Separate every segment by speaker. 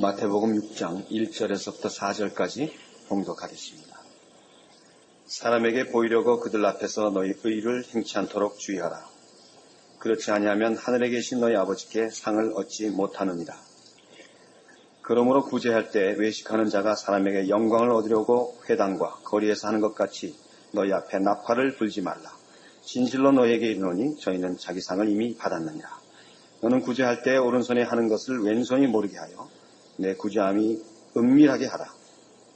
Speaker 1: 마태복음 6장 1절에서부터 4절까지 봉독하겠습니다. 사람에게 보이려고 그들 앞에서 너희 의를 행치 않도록 주의하라. 그렇지 아니하면 하늘에 계신 너희 아버지께 상을 얻지 못하느니라. 그러므로 구제할 때 외식하는 자가 사람에게 영광을 얻으려고 회당과 거리에서 하는 것 같이 너희 앞에 나팔을 불지 말라. 진실로 너희에게 이르노니 저희는 자기 상을 이미 받았느니라. 너는 구제할 때 오른손에 하는 것을 왼손이 모르게 하여 내 구제함이 은밀하게 하라.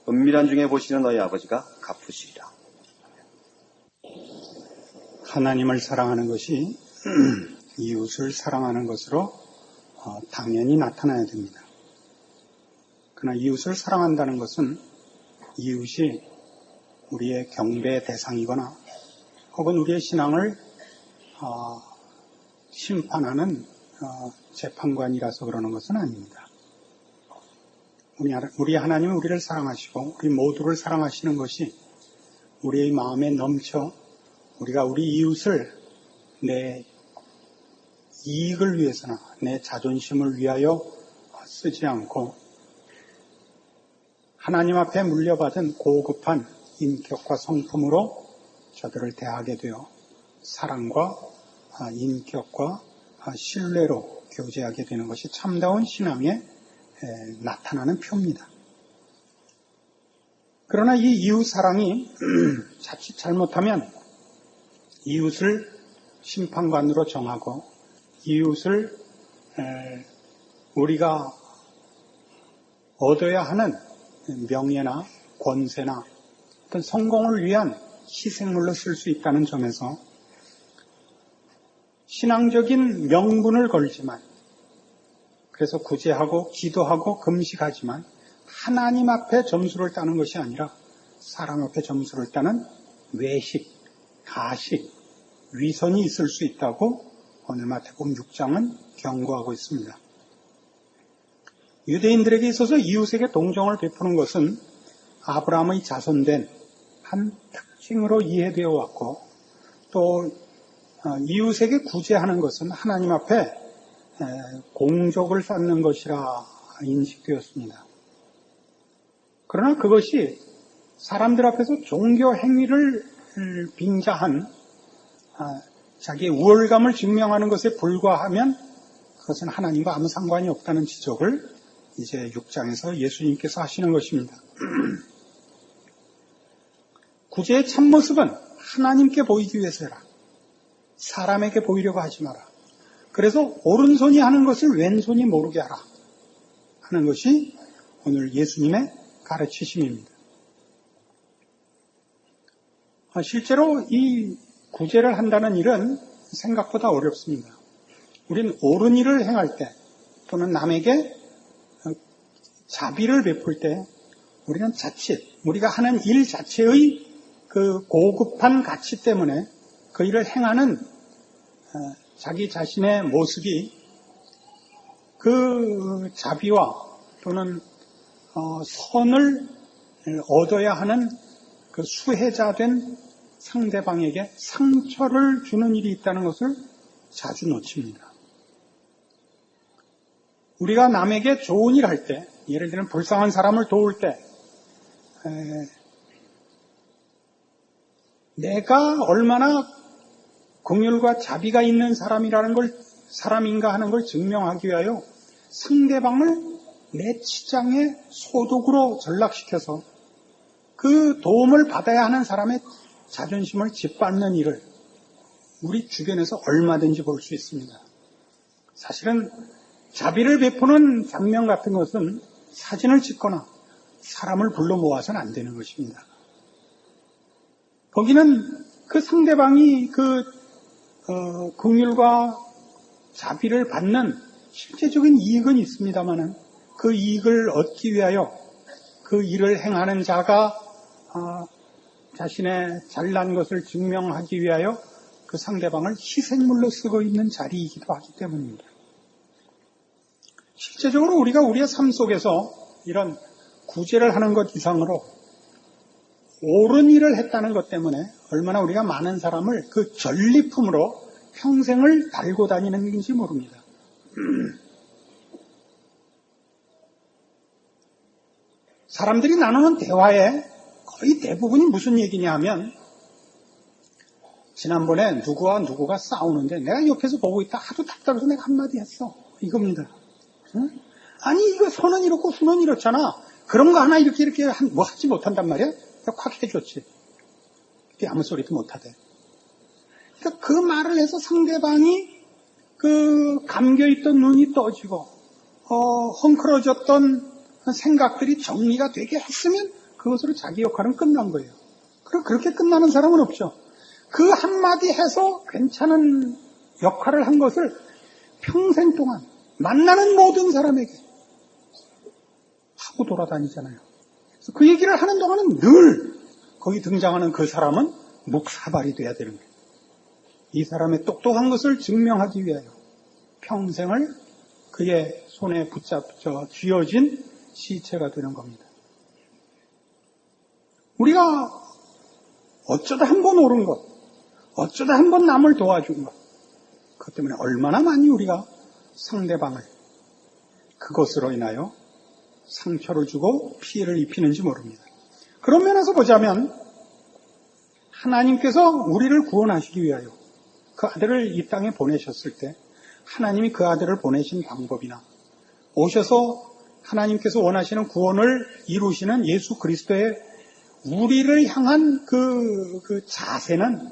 Speaker 1: 은밀한 중에 보시는 너희 아버지가 갚으시리라.
Speaker 2: 하나님을 사랑하는 것이 이웃을 사랑하는 것으로 당연히 나타나야 됩니다. 그러나 이웃을 사랑한다는 것은 이웃이 우리의 경배의 대상이거나 혹은 우리의 신앙을 심판하는 재판관이라서 그러는 것은 아닙니다. 우리 하나님은 우리를 사랑하시고 우리 모두를 사랑하시는 것이 우리의 마음에 넘쳐 우리가 우리 이웃을 내 이익을 위해서나 내 자존심을 위하여 쓰지 않고 하나님 앞에 물려받은 고급한 인격과 성품으로 저들을 대하게 되어 사랑과 인격과 신뢰로 교제하게 되는 것이 참다운 신앙의 나타나는 표입니다. 그러나 이 이웃 사랑이 자칫 잘못하면 이웃을 심판관으로 정하고 이웃을 우리가 얻어야 하는 명예나 권세나 어떤 성공을 위한 희생물로 쓸 수 있다는 점에서 신앙적인 명분을 걸지만 그래서 구제하고 기도하고 금식하지만 하나님 앞에 점수를 따는 것이 아니라 사람 앞에 점수를 따는 외식, 가식, 위선이 있을 수 있다고 오늘 마태복음 6장은 경고하고 있습니다. 유대인들에게 있어서 이웃에게 동정을 베푸는 것은 아브라함의 자손된 한 특징으로 이해되어 왔고 또 이웃에게 구제하는 것은 하나님 앞에 공적을 쌓는 것이라 인식되었습니다. 그러나 그것이 사람들 앞에서 종교 행위를 빙자한 자기의 우월감을 증명하는 것에 불과하면 그것은 하나님과 아무 상관이 없다는 지적을 이제 6장에서 예수님께서 하시는 것입니다. 구제의 참모습은 하나님께 보이기 위해서라. 사람에게 보이려고 하지 마라. 그래서 오른손이 하는 것을 왼손이 모르게 하라 하는 것이 오늘 예수님의 가르치심입니다. 실제로 이 구제를 한다는 일은 생각보다 어렵습니다. 우리는 옳은 일을 행할 때 또는 남에게 자비를 베풀 때 우리는 자칫 우리가 하는 일 자체의 그 고급한 가치 때문에 그 일을 행하는 자기 자신의 모습이 그 자비와 또는 선을 얻어야 하는 그 수혜자된 상대방에게 상처를 주는 일이 있다는 것을 자주 놓칩니다. 우리가 남에게 좋은 일 할 때, 예를 들면 불쌍한 사람을 도울 때 내가 얼마나 긍휼과 자비가 있는 사람인가 하는 걸 증명하기 위하여 상대방을 내 치장의 소독으로 전락시켜서 그 도움을 받아야 하는 사람의 자존심을 짓밟는 일을 우리 주변에서 얼마든지 볼 수 있습니다. 사실은 자비를 베푸는 장면 같은 것은 사진을 찍거나 사람을 불러 모아서는 안 되는 것입니다. 거기는 그 상대방이 긍휼과 자비를 받는 실제적인 이익은 있습니다만은 그 이익을 얻기 위하여 그 일을 행하는 자가 자신의 잘난 것을 증명하기 위하여 그 상대방을 희생물로 쓰고 있는 자리이기도 하기 때문입니다. 실제적으로 우리가 우리의 삶 속에서 이런 구제를 하는 것 이상으로 옳은 일을 했다는 것 때문에 얼마나 우리가 많은 사람을 그 전리품으로 평생을 달고 다니는지 모릅니다. 사람들이 나누는 대화에 거의 대부분이 무슨 얘기냐 하면, 지난번에 누구와 누구가 싸우는데 내가 옆에서 보고 있다 하도 답답해서 내가 한마디 했어. 이겁니다. 응? 아니 이거 선은 이렇고 수는 이렇잖아. 그런 거 하나 이렇게 뭐 하지 못한단 말이야. 확 해줬지. 그게 아무 소리도 못하대. 그러니까 그 말을 해서 상대방이 그 감겨있던 눈이 떠지고 헝클어졌던 생각들이 정리가 되게 했으면 그것으로 자기 역할은 끝난 거예요. 그럼 그렇게 끝나는 사람은 없죠. 그 한마디 해서 괜찮은 역할을 한 것을 평생 동안 만나는 모든 사람에게 하고 돌아다니잖아요. 그래서 그 얘기를 하는 동안은 늘 거기 등장하는 그 사람은 묵사발이 돼야 되는 거예요. 이 사람의 똑똑한 것을 증명하기 위하여 평생을 그의 손에 쥐어진 시체가 되는 겁니다. 우리가 어쩌다 한 번 옳은 것, 어쩌다 한 번 남을 도와준 것, 그것 때문에 얼마나 많이 우리가 상대방을 그것으로 인하여 상처를 주고 피해를 입히는지 모릅니다. 그런 면에서 보자면 하나님께서 우리를 구원하시기 위하여 그 아들을 이 땅에 보내셨을 때 하나님이 그 아들을 보내신 방법이나 오셔서 하나님께서 원하시는 구원을 이루시는 예수 그리스도의 우리를 향한 그 자세는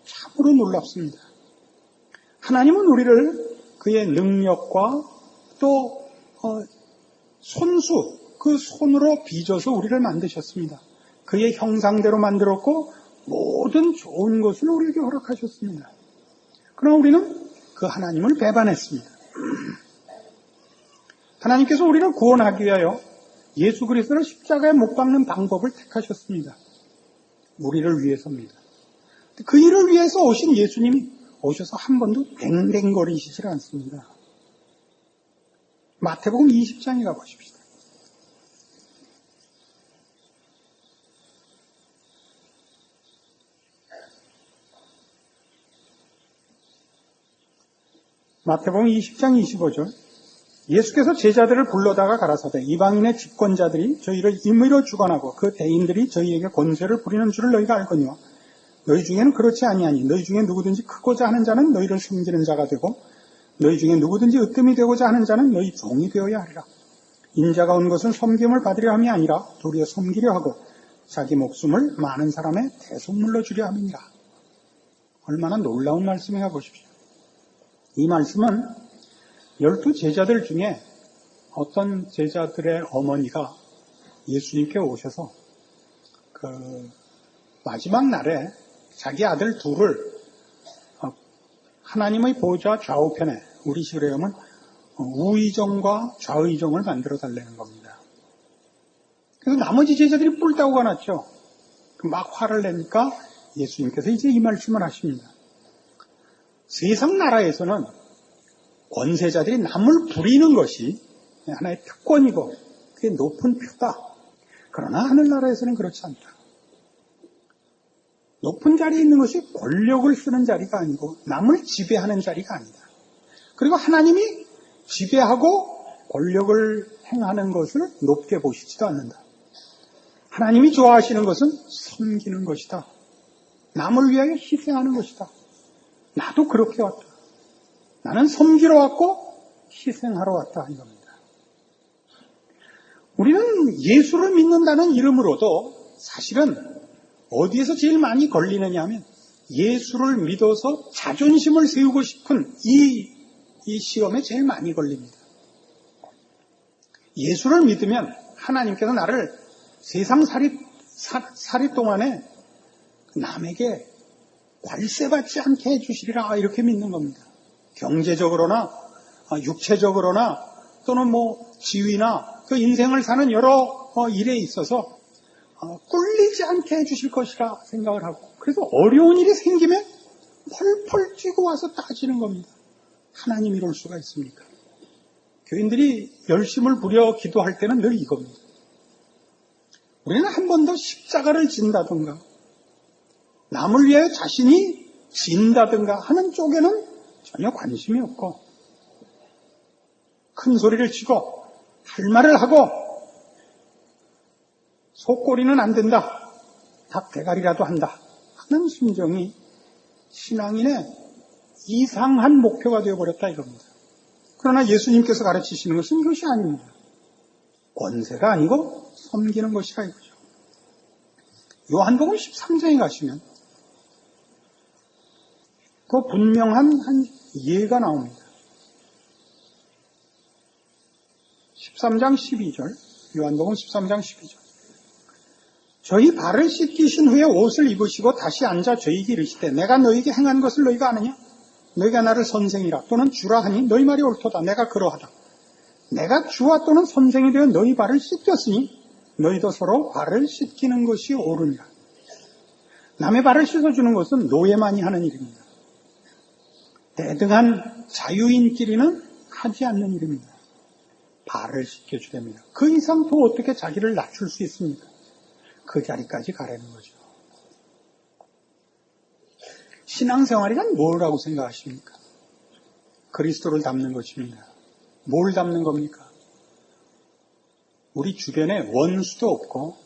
Speaker 2: 참으로 놀랍습니다. 하나님은 우리를 그의 능력과 또 손수, 그 손으로 빚어서 우리를 만드셨습니다. 그의 형상대로 만들었고 모든 좋은 것을 우리에게 허락하셨습니다. 그러나 우리는 그 하나님을 배반했습니다. 하나님께서 우리를 구원하기 위하여 예수 그리스도를 십자가에 못 박는 방법을 택하셨습니다. 우리를 위해서입니다. 그 일을 위해서 오신 예수님이 오셔서 한 번도 댕댕거리시질 않습니다. 마태복음 20장에 가보십시다. 마태복음 20장 25절. 예수께서 제자들을 불러다가 가라사대 이방인의 집권자들이 저희를 임의로 주관하고 그 대인들이 저희에게 권세를 부리는 줄을 너희가 알거니와 너희 중에는 그렇지 아니하니 너희 중에 누구든지 크고자 하는 자는 너희를 섬기는 자가 되고 너희 중에 누구든지 으뜸이 되고자 하는 자는 너희 종이 되어야 하리라. 인자가 온 것은 섬김을 받으려 함이 아니라 도리어 섬기려 하고 자기 목숨을 많은 사람의 대속물로 주려 함이니라. 얼마나 놀라운 말씀인가 보십시오. 이 말씀은 12 제자들 중에 어떤 제자들의 어머니가 예수님께 오셔서 그 마지막 날에 자기 아들 둘을 하나님의 보좌 좌우편에 우리 식으로 하면 우의정과 좌의정을 만들어 달라는 겁니다. 그래서 나머지 제자들이 뿔따구가 났죠. 막 화를 내니까 예수님께서 이제 이 말씀을 하십니다. 세상 나라에서는 권세자들이 남을 부리는 것이 하나의 특권이고 그게 높은 표다. 그러나 하늘나라에서는 그렇지 않다. 높은 자리에 있는 것이 권력을 쓰는 자리가 아니고 남을 지배하는 자리가 아니다. 그리고 하나님이 지배하고 권력을 행하는 것을 높게 보시지도 않는다. 하나님이 좋아하시는 것은 섬기는 것이다. 남을 위하여 희생하는 것이다. 나도 그렇게 왔다. 나는 섬기러 왔고 희생하러 왔다 이겁니다. 우리는 예수를 믿는다는 이름으로도 사실은 어디에서 제일 많이 걸리느냐 하면 예수를 믿어서 자존심을 세우고 싶은 이 시험에 제일 많이 걸립니다. 예수를 믿으면 하나님께서 나를 세상 살이 동안에 남에게 관세받지 않게 해주시리라 이렇게 믿는 겁니다. 경제적으로나 육체적으로나 또는 지위나 그 인생을 사는 여러 일에 있어서 꿀리지 않게 해주실 것이라 생각을 하고 그래서 어려운 일이 생기면 펄펄 뛰고 와서 따지는 겁니다. 하나님 이럴 수가 있습니까? 교인들이 열심을 부려 기도할 때는 늘 이겁니다. 우리는 한 번 더 십자가를 진다든가 남을 위하여 자신이 진다든가 하는 쪽에는 전혀 관심이 없고 큰 소리를 치고 할 말을 하고 속꼬리는 안 된다. 닭 대가리라도 한다. 하는 심정이 신앙인의 이상한 목표가 되어버렸다 이겁니다. 그러나 예수님께서 가르치시는 것은 이것이 아닙니다. 권세가 아니고 섬기는 것이라 이거죠. 요한복음 13장에 가시면 더 분명한 한 예가 나옵니다. 13장 12절, 요한복음 13장 12절. 저희 발을 씻기신 후에 옷을 입으시고 다시 앉아 저희에게 이르시되 내가 너희에게 행한 것을 너희가 아느냐? 너희가 나를 선생이라 또는 주라 하니 너희 말이 옳도다. 내가 그러하다. 내가 주와 또는 선생이 되어 너희 발을 씻겼으니 너희도 서로 발을 씻기는 것이 옳으니라. 남의 발을 씻어주는 것은 노예만이 하는 일입니다. 대등한 자유인끼리는 하지 않는 일입니다. 발을 씻겨주랍니다. 그 이상 또 어떻게 자기를 낮출 수 있습니까? 그 자리까지 가라는 거죠. 신앙생활이란 뭐라고 생각하십니까? 그리스도를 닮는 것입니다. 뭘 닮는 겁니까? 우리 주변에 원수도 없고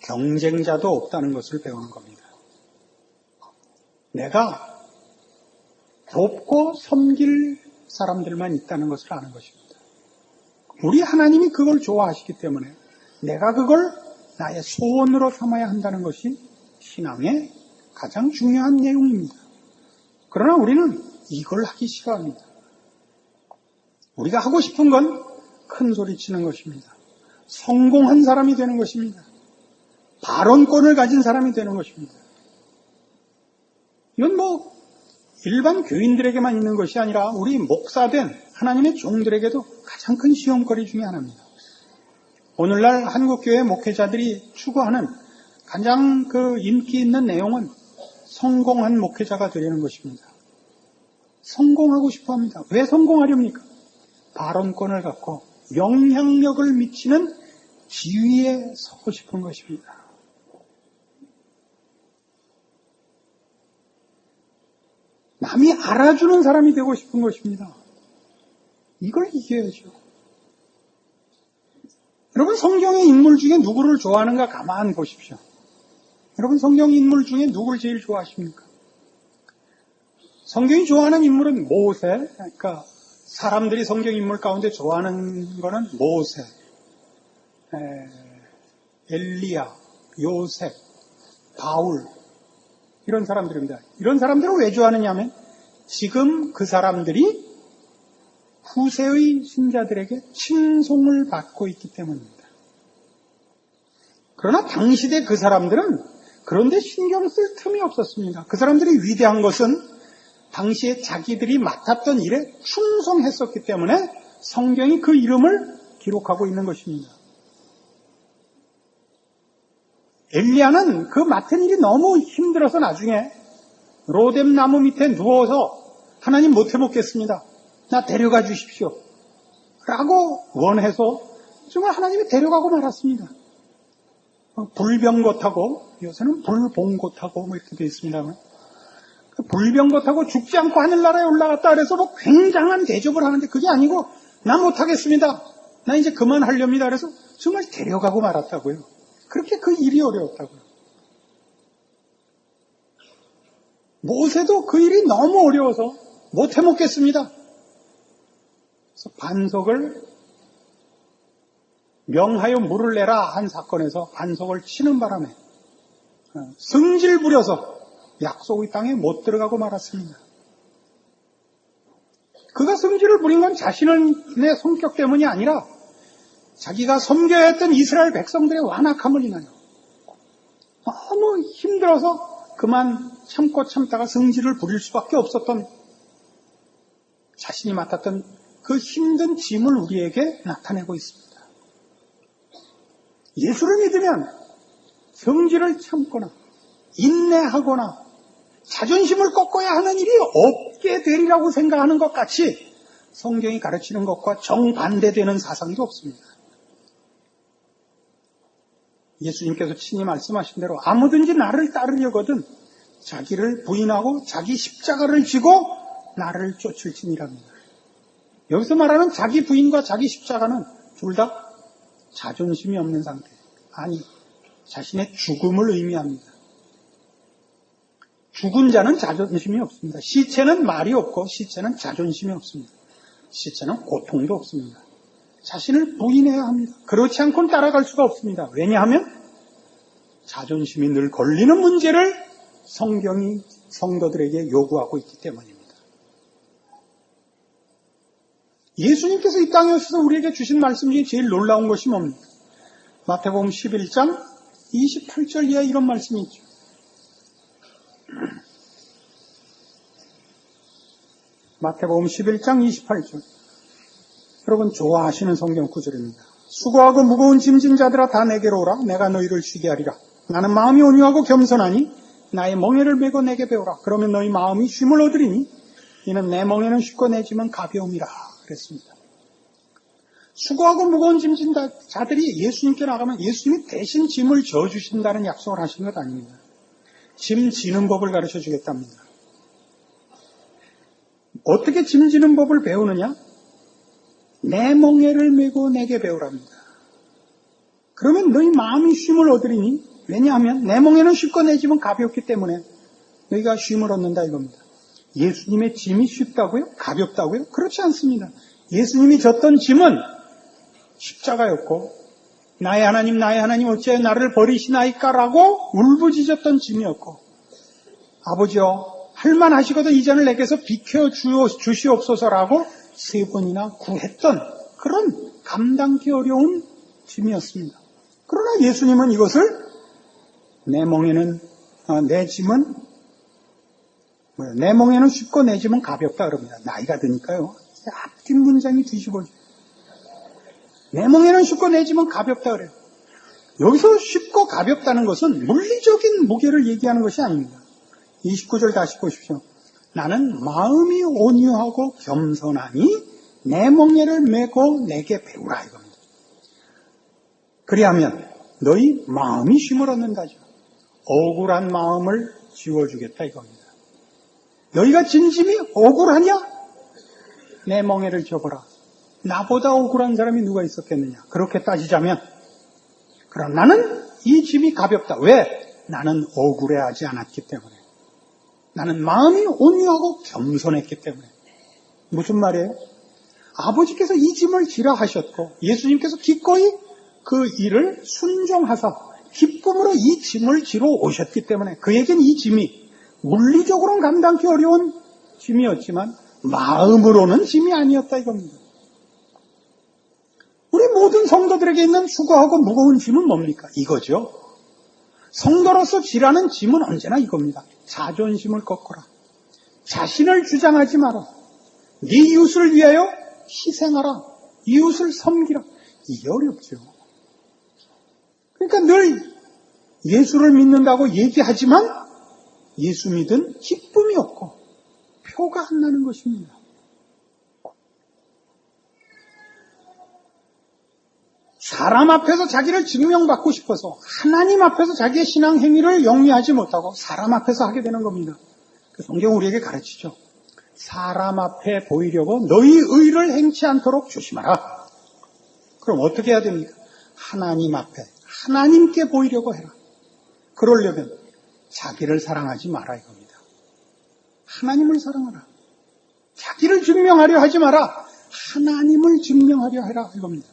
Speaker 2: 경쟁자도 없다는 것을 배우는 겁니다. 내가 돕고 섬길 사람들만 있다는 것을 아는 것입니다. 우리 하나님이 그걸 좋아하시기 때문에 내가 그걸 나의 소원으로 삼아야 한다는 것이 신앙의 가장 중요한 내용입니다. 그러나 우리는 이걸 하기 싫어합니다. 우리가 하고 싶은 건 큰 소리 치는 것입니다. 성공한 사람이 되는 것입니다. 발언권을 가진 사람이 되는 것입니다. 이건 일반 교인들에게만 있는 것이 아니라 우리 목사된 하나님의 종들에게도 가장 큰 시험거리 중에 하나입니다. 오늘날 한국교회 목회자들이 추구하는 가장 인기 있는 내용은 성공한 목회자가 되려는 것입니다. 성공하고 싶어 합니다. 왜 성공하렵니까? 발언권을 갖고 영향력을 미치는 지위에 서고 싶은 것입니다. 남이 알아주는 사람이 되고 싶은 것입니다. 이걸 이겨야죠. 여러분, 성경의 인물 중에 누구를 좋아하는가 가만히 보십시오. 여러분, 성경 인물 중에 누구를 제일 좋아하십니까? 성경이 좋아하는 인물은 모세, 그러니까 사람들이 성경 인물 가운데 좋아하는 거는 모세, 엘리야, 요셉, 바울, 이런 사람들입니다. 이런 사람들을 왜 좋아하느냐 하면 지금 그 사람들이 후세의 신자들에게 칭송을 받고 있기 때문입니다. 그러나 당시대 그 사람들은 그런데 신경 쓸 틈이 없었습니다. 그 사람들이 위대한 것은 당시에 자기들이 맡았던 일에 충성했었기 때문에 성경이 그 이름을 기록하고 있는 것입니다. 엘리야는 그 맡은 일이 너무 힘들어서 나중에 로뎀 나무 밑에 누워서 하나님 못 해먹겠습니다. 나 데려가 주십시오. 라고 원해서 정말 하나님이 데려가고 말았습니다. 불병거타고 요새는 불봉거타고 이렇게 되어 있습니다만 불병거타고 죽지 않고 하늘나라에 올라갔다 그래서 굉장한 대접을 하는데 그게 아니고 나 못하겠습니다. 나 이제 그만하렵니다. 그래서 정말 데려가고 말았다고요. 그렇게 그 일이 어려웠다고요. 모세도 그 일이 너무 어려워서 못 해먹겠습니다. 그래서 반석을 명하여 물을 내라 한 사건에서 반석을 치는 바람에 승질 부려서 약속의 땅에 못 들어가고 말았습니다. 그가 승질을 부린 건 자신의 성격 때문이 아니라 자기가 섬겨야 했던 이스라엘 백성들의 완악함을 인하여 너무 힘들어서 그만 참고 참다가 승질을 부릴 수밖에 없었던 자신이 맡았던 그 힘든 짐을 우리에게 나타내고 있습니다. 예수를 믿으면 성질을 참거나 인내하거나 자존심을 꺾어야 하는 일이 없게 되리라고 생각하는 것 같이 성경이 가르치는 것과 정반대되는 사상도 없습니다. 예수님께서 친히 말씀하신 대로 아무든지 나를 따르려거든 자기를 부인하고 자기 십자가를 지고 나를 쫓을지니랍니다. 여기서 말하는 자기 부인과 자기 십자가는 둘 다 자존심이 없는 상태. 아니, 자신의 죽음을 의미합니다. 죽은 자는 자존심이 없습니다. 시체는 말이 없고 시체는 자존심이 없습니다. 시체는 고통도 없습니다. 자신을 부인해야 합니다. 그렇지 않고는 따라갈 수가 없습니다. 왜냐하면 자존심이 늘 걸리는 문제를 성경이 성도들에게 요구하고 있기 때문입니다. 예수님께서 이 땅에 오셔서 우리에게 주신 말씀 중에 제일 놀라운 것이 뭡니까? 마태복음 11장 28절 이하에 이런 말씀이 있죠. 마태복음 11장 28절. 여러분 좋아하시는 성경 구절입니다. 수고하고 무거운 짐진 자들아 다 내게로 오라. 내가 너희를 쉬게 하리라. 나는 마음이 온유하고 겸손하니 나의 멍에를 메고 내게 배우라. 그러면 너희 마음이 쉼을 얻으리니 이는 내 멍에는 쉽고 내 짐은 가벼움이라. 그랬습니다. 수고하고 무거운 짐진 자들이 예수님께 나가면 예수님이 대신 짐을 져주신다는 약속을 하신 것 아닙니다. 짐 지는 법을 가르쳐 주겠답니다. 어떻게 짐 지는 법을 배우느냐? 내 멍에를 메고 내게 배우랍니다. 그러면 너희 마음이 쉼을 얻으리니 왜냐하면 내 멍에는 쉽고 내 짐은 가볍기 때문에 너희가 쉼을 얻는다 이겁니다. 예수님의 짐이 쉽다고요? 가볍다고요? 그렇지 않습니다. 예수님이 졌던 짐은 십자가였고 나의 하나님 어찌하여 나를 버리시나이까라고 울부짖었던 짐이었고 아버지여 할만하시거든 이 잔을 내게서 비켜주시옵소서라고 3번이나 구했던 그런 감당기 어려운 짐이었습니다. 그러나 예수님은 이것을 내 멍에는 쉽고 내 짐은 가볍다 그럽니다. 나이가 드니까요. 앞뒷 문장이 뒤집어져요. 내 멍에는 쉽고 내 짐은 가볍다 그래요. 여기서 쉽고 가볍다는 것은 물리적인 무게를 얘기하는 것이 아닙니다. 29절 다시 보십시오. 나는 마음이 온유하고 겸손하니 내 멍에를 메고 내게 배우라 이겁니다. 그리하면 너희 마음이 쉼을 얻는다죠. 억울한 마음을 지워주겠다 이겁니다. 너희가 진심이 억울하냐? 내 멍에를 접어라. 나보다 억울한 사람이 누가 있었겠느냐? 그렇게 따지자면 그럼 나는 이 짐이 가볍다. 왜? 나는 억울해하지 않았기 때문에. 나는 마음이 온유하고 겸손했기 때문에. 무슨 말이에요? 아버지께서 이 짐을 지라 하셨고 예수님께서 기꺼이 그 일을 순종하사 기쁨으로 이 짐을 지러 오셨기 때문에 그에겐 이 짐이 물리적으로는 감당하기 어려운 짐이었지만 마음으로는 짐이 아니었다 이겁니다. 우리 모든 성도들에게 있는 수고하고 무거운 짐은 뭡니까? 이거죠. 성도로서 지라는 짐은 언제나 이겁니다. 자존심을 꺾어라. 자신을 주장하지 마라. 네 이웃을 위하여 희생하라. 이웃을 섬기라. 이게 어렵죠. 그러니까 늘 예수를 믿는다고 얘기하지만 예수 믿은 기쁨이 없고 표가 안 나는 것입니다. 사람 앞에서 자기를 증명받고 싶어서 하나님 앞에서 자기의 신앙 행위를 영위하지 못하고 사람 앞에서 하게 되는 겁니다. 성경 우리에게 가르치죠. 사람 앞에 보이려고 너희 의를 행치 않도록 조심하라. 그럼 어떻게 해야 됩니까? 하나님 앞에 하나님께 보이려고 해라. 그러려면 자기를 사랑하지 마라 이겁니다. 하나님을 사랑하라. 자기를 증명하려 하지 마라. 하나님을 증명하려 해라 이겁니다.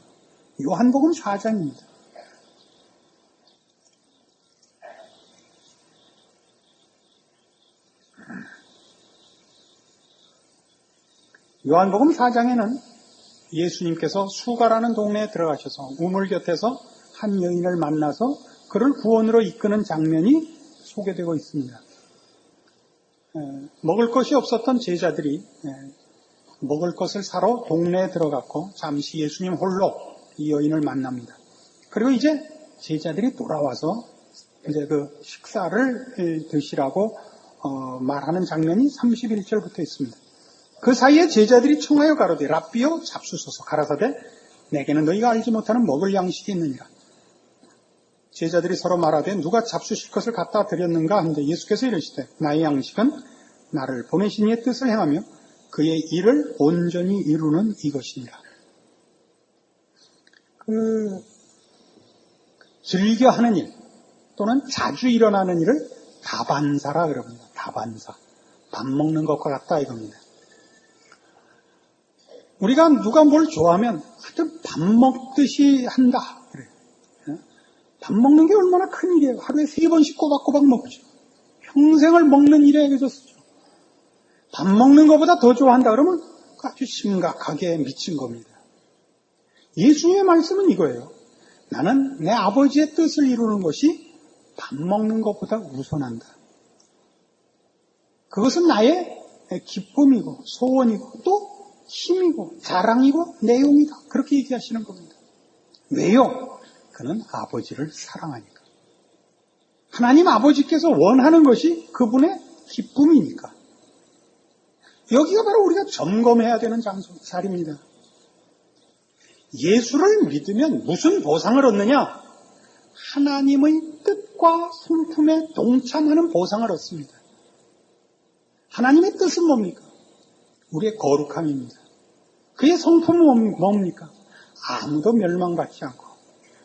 Speaker 2: 요한복음 4장입니다. 요한복음 4장에는 예수님께서 수가라는 동네에 들어가셔서 우물 곁에서 한 여인을 만나서 그를 구원으로 이끄는 장면이 소개되고 있습니다. 먹을 것이 없었던 제자들이 먹을 것을 사러 동네에 들어갔고 잠시 예수님 홀로 이 여인을 만납니다. 그리고 이제 제자들이 돌아와서 이제 그 식사를 드시라고 말하는 장면이 31절부터 있습니다. 그 사이에 제자들이 청하여 가로되 랍비여 잡수소서 가라사대 내게는 너희가 알지 못하는 먹을 양식이 있느니라. 제자들이 서로 말하되 누가 잡수실 것을 갖다 드렸는가 하는데 예수께서 이르시되 나의 양식은 나를 보내신 이의 뜻을 행하며 그의 일을 온전히 이루는 이것이니라. 즐겨 하는 일, 또는 자주 일어나는 일을 다반사라 그럽니다. 다반사. 밥 먹는 것과 같다 이겁니다. 우리가 누가 뭘 좋아하면 하여튼 밥 먹듯이 한다. 그래요. 밥 먹는 게 얼마나 큰 일이에요. 하루에 3번씩 꼬박꼬박 먹죠. 평생을 먹는 일에 해줘서죠. 밥 먹는 것보다 더 좋아한다 그러면 아주 심각하게 미친 겁니다. 예수님의 말씀은 이거예요. 나는 내 아버지의 뜻을 이루는 것이 밥 먹는 것보다 우선한다. 그것은 나의 기쁨이고 소원이고 또 힘이고 자랑이고 내용이다. 그렇게 얘기하시는 겁니다. 왜요? 그는 아버지를 사랑하니까. 하나님 아버지께서 원하는 것이 그분의 기쁨이니까. 여기가 바로 우리가 점검해야 되는 자리입니다. 예수를 믿으면 무슨 보상을 얻느냐? 하나님의 뜻과 성품에 동참하는 보상을 얻습니다. 하나님의 뜻은 뭡니까? 우리의 거룩함입니다. 그의 성품은 뭡니까? 아무도 멸망받지 않고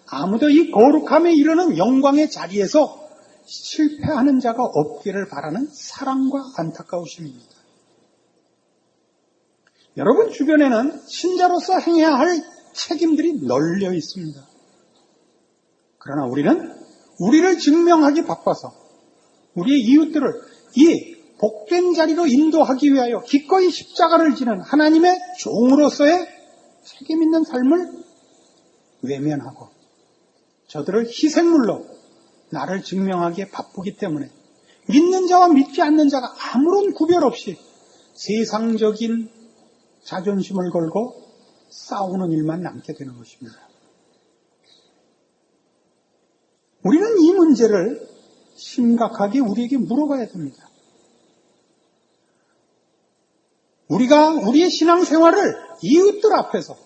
Speaker 2: 아무도 이 거룩함에 이르는 영광의 자리에서 실패하는 자가 없기를 바라는 사랑과 안타까우심입니다. 여러분 주변에는 신자로서 행해야 할 책임들이 널려 있습니다. 그러나 우리는 우리를 증명하기 바빠서 우리의 이웃들을 이 복된 자리로 인도하기 위하여 기꺼이 십자가를 지는 하나님의 종으로서의 책임 있는 삶을 외면하고 저들을 희생물로 나를 증명하기에 바쁘기 때문에 믿는 자와 믿지 않는 자가 아무런 구별 없이 세상적인 자존심을 걸고 싸우는 일만 남게 되는 것입니다. 우리는 이 문제를 심각하게 우리에게 물어봐야 됩니다. 우리가 우리의 신앙생활을 이웃들 앞에서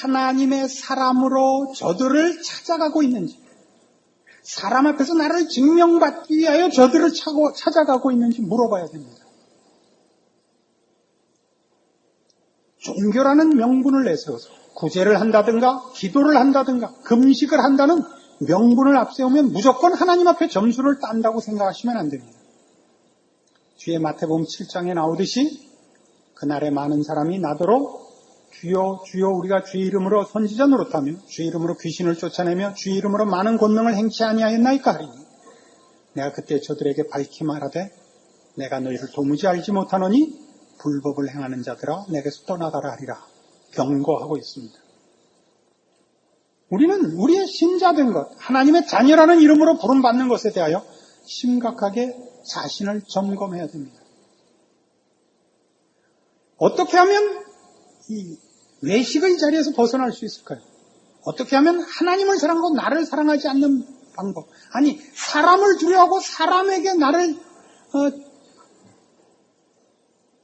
Speaker 2: 하나님의 사람으로 저들을 찾아가고 있는지, 사람 앞에서 나를 증명받기 위하여 저들을 찾아가고 있는지 물어봐야 됩니다. 종교라는 명분을 내세워서 구제를 한다든가 기도를 한다든가 금식을 한다는 명분을 앞세우면 무조건 하나님 앞에 점수를 딴다고 생각하시면 안 됩니다. 뒤에 마태복음 7장에 나오듯이 그날에 많은 사람이 나더러 주여 주여 우리가 주의 이름으로 선지자 노릇하며 주의 이름으로 귀신을 쫓아내며 주의 이름으로 많은 권능을 행치 아니하였나이까 하리니 내가 그때 저들에게 밝히 말하되 내가 너희를 도무지 알지 못하노니 불법을 행하는 자들아 내게서 떠나가라 하리라 경고하고 있습니다. 우리는 우리의 신자된 것, 하나님의 자녀라는 이름으로 부름받는 것에 대하여 심각하게 자신을 점검해야 됩니다. 어떻게 하면 이 외식의 자리에서 벗어날 수 있을까요? 어떻게 하면 하나님을 사랑하고 나를 사랑하지 않는 방법, 아니 사람을 두려워하고 사람에게 나를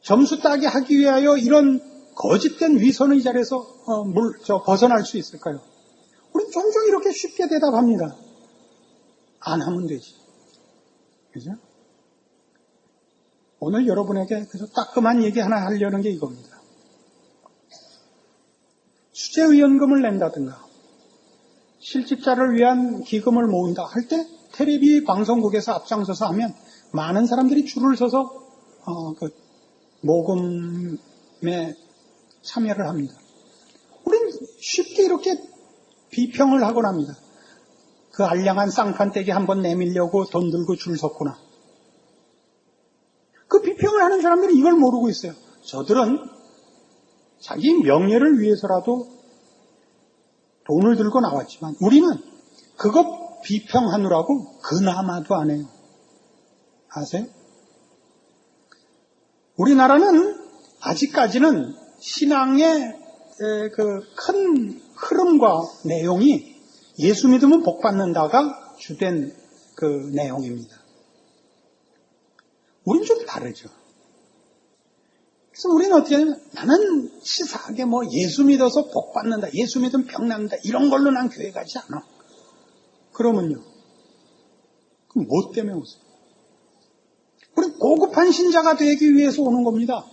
Speaker 2: 점수 따게 하기 위하여 이런 거짓된 위선의 자리에서 벗어날 수 있을까요? 우리는 종종 이렇게 쉽게 대답합니다. 안 하면 되지. 그죠? 오늘 여러분에게 그저 따끔한 얘기 하나 하려는 게 이겁니다. 수재의원금을 낸다든가 실직자를 위한 기금을 모은다 할 때 텔레비 방송국에서 앞장서서 하면 많은 사람들이 줄을 서서 모금에 참여를 합니다. 우리는 쉽게 이렇게 비평을 하곤 합니다. 그 알량한 쌍판떼기 한번 내밀려고 돈 들고 줄 섰구나. 그 비평을 하는 사람들이 이걸 모르고 있어요. 저들은 자기 명예를 위해서라도 돈을 들고 나왔지만 우리는 그것 비평하느라고 그나마도 안 해요. 아세요? 우리나라는 아직까지는 신앙의 그 큰 흐름과 내용이 예수 믿으면 복 받는다가 주된 그 내용입니다. 우린 좀 다르죠. 그래서 우리는 어떻게 하냐면 나는 치사하게 예수 믿어서 복 받는다, 예수 믿으면 병 납니다 이런 걸로 난 교회 가지 않아. 그러면요. 그럼 뭐 때문에 오세요? 우리 고급한 신자가 되기 위해서 오는 겁니다.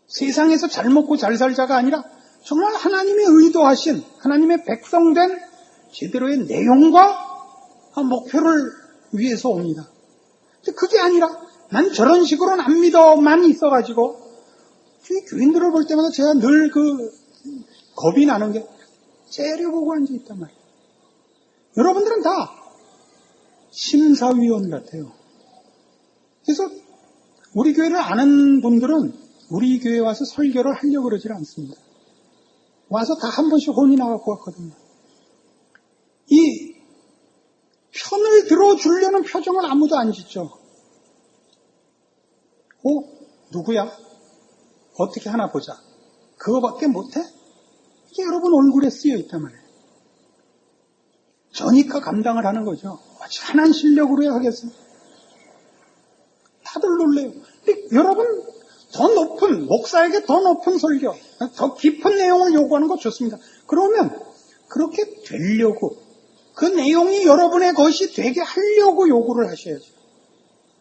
Speaker 2: 세상에서 잘 먹고 잘 살자가 아니라 정말 하나님의 의도하신 하나님의 백성된 제대로의 내용과 목표를 위해서 옵니다. 근데 그게 아니라 난 저런 식으로는 안 믿어만 있어가지고 교인들을 볼 때마다 제가 늘 겁이 나는 게 째려보고 앉아있단 말이에요. 여러분들은 다 심사위원 같아요. 그래서 우리 교회를 아는 분들은 우리 교회에 와서 설교를 하려고 그러질 않습니다. 와서 다 한 번씩 혼이 나갖고 왔거든요. 이 편을 들어주려는 표정을 아무도 안 짓죠. 누구야? 어떻게 하나 보자. 그거밖에 못해? 이게 여러분 얼굴에 쓰여 있단 말이에요. 저니까 감당을 하는 거죠. 찬한 실력으로 하겠어요. 다들 놀래요. 근데 여러분 목사에게 더 높은 설교, 더 깊은 내용을 요구하는 거 좋습니다. 그러면 그렇게 되려고 그 내용이 여러분의 것이 되게 하려고 요구를 하셔야죠.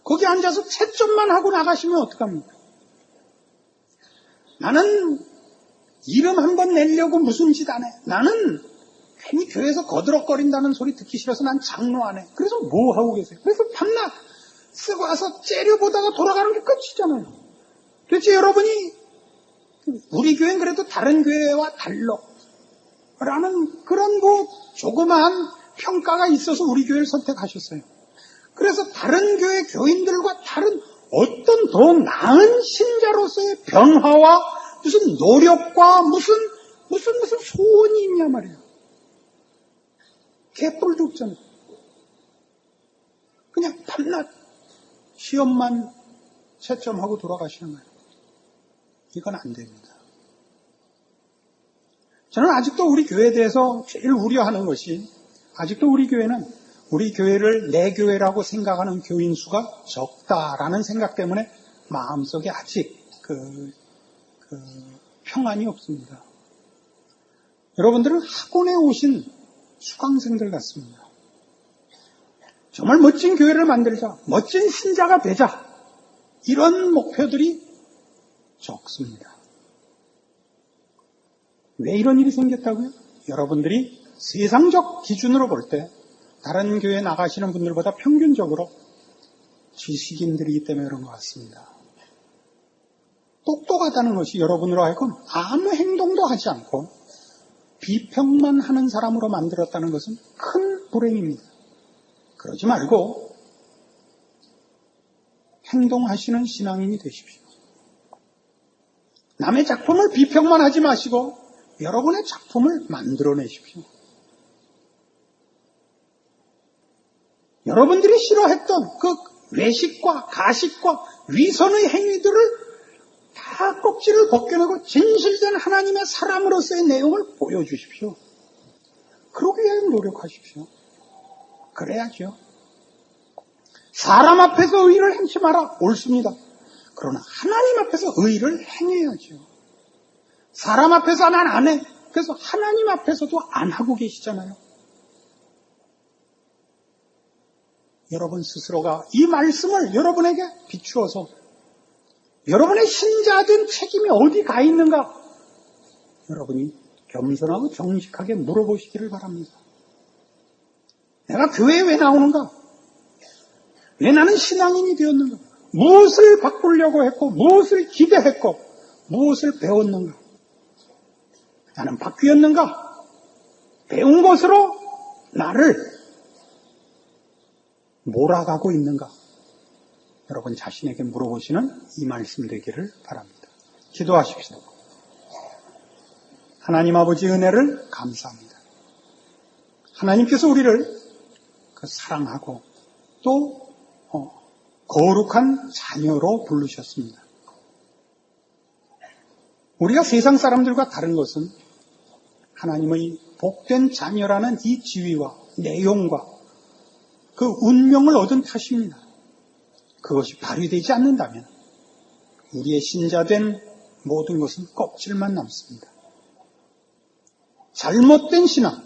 Speaker 2: 거기 앉아서 채점만 하고 나가시면 어떡합니까? 나는 이름 한번 내려고 무슨 짓 안 해. 나는 괜히 교회에서 거드럭거린다는 소리 듣기 싫어서 난 장로 안 해. 그래서 뭐 하고 계세요? 그래서 밤낮 쓰고 와서 째려보다가 돌아가는 게 끝이잖아요. 도대체 여러분이 우리 교회는 그래도 다른 교회와 달러 라는 그런 조그마한 평가가 있어서 우리 교회를 선택하셨어요. 그래서 다른 교회 교인들과 다른 어떤 더 나은 신자로서의 변화와 무슨 노력과 무슨 소원이 있냐 말이에요. 개뿔도 없잖아요. 그냥 밤낮 시험만 채점하고 돌아가시는 거예요. 이건 안 됩니다. 저는 아직도 우리 교회에 대해서 제일 우려하는 것이 아직도 우리 교회는 우리 교회를 내 교회라고 생각하는 교인 수가 적다라는 생각 때문에 마음속에 아직 평안이 없습니다. 여러분들은 학원에 오신 수강생들 같습니다. 정말 멋진 교회를 만들자, 멋진 신자가 되자 이런 목표들이 적습니다. 왜 이런 일이 생겼다고요? 여러분들이 세상적 기준으로 볼 때 다른 교회 나가시는 분들보다 평균적으로 지식인들이기 때문에 그런 것 같습니다. 똑똑하다는 것이 여러분으로 하여금 아무 행동도 하지 않고 비평만 하는 사람으로 만들었다는 것은 큰 불행입니다. 그러지 말고 행동하시는 신앙인이 되십시오. 남의 작품을 비평만 하지 마시고 여러분의 작품을 만들어내십시오. 여러분들이 싫어했던 그 외식과 가식과 위선의 행위들을 다 껍질을 벗겨내고 진실된 하나님의 사람으로서의 내용을 보여주십시오. 그러기 위해 노력하십시오. 그래야죠. 사람 앞에서 의를 행치 마라. 옳습니다. 그러나 하나님 앞에서 의를 행해야죠. 사람 앞에서 난 안 해. 그래서 하나님 앞에서도 안 하고 계시잖아요. 여러분 스스로가 이 말씀을 여러분에게 비추어서 여러분의 신자된 책임이 어디 가 있는가? 여러분이 겸손하고 정직하게 물어보시기를 바랍니다. 내가 교회에 왜 나오는가? 왜 나는 신앙인이 되었는가? 무엇을 바꾸려고 했고 무엇을 기대했고 무엇을 배웠는가? 나는 바뀌었는가? 배운 것으로 나를 몰아가고 있는가? 여러분 자신에게 물어보시는 이 말씀 되기를 바랍니다. 기도하십시오. 하나님 아버지 은혜를 감사합니다. 하나님께서 우리를 사랑하고 또 거룩한 자녀로 부르셨습니다. 우리가 세상 사람들과 다른 것은 하나님의 복된 자녀라는 이 지위와 내용과 그 운명을 얻은 탓입니다. 그것이 발휘되지 않는다면 우리의 신자된 모든 것은 껍질만 남습니다. 잘못된 신앙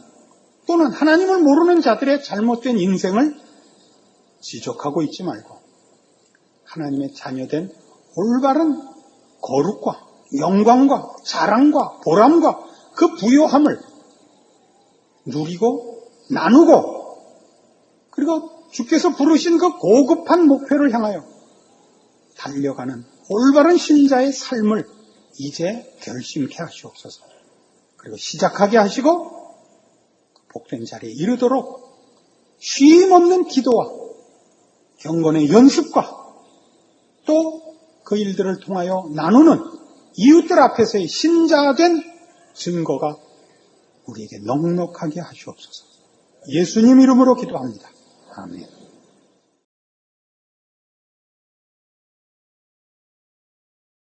Speaker 2: 또는 하나님을 모르는 자들의 잘못된 인생을 지적하고 있지 말고 하나님의 자녀된 올바른 거룩과 영광과 자랑과 보람과 그 부요함을 누리고 나누고 그리고 주께서 부르신 그 고급한 목표를 향하여 달려가는 올바른 신자의 삶을 이제 결심케 하시옵소서. 그리고 시작하게 하시고 복된 자리에 이르도록 쉼없는 기도와 경건의 연습과 또 그 일들을 통하여 나누는 이웃들 앞에서의 신자된 증거가 우리에게 넉넉하게 하시옵소서. 예수님 이름으로 기도합니다. 아멘.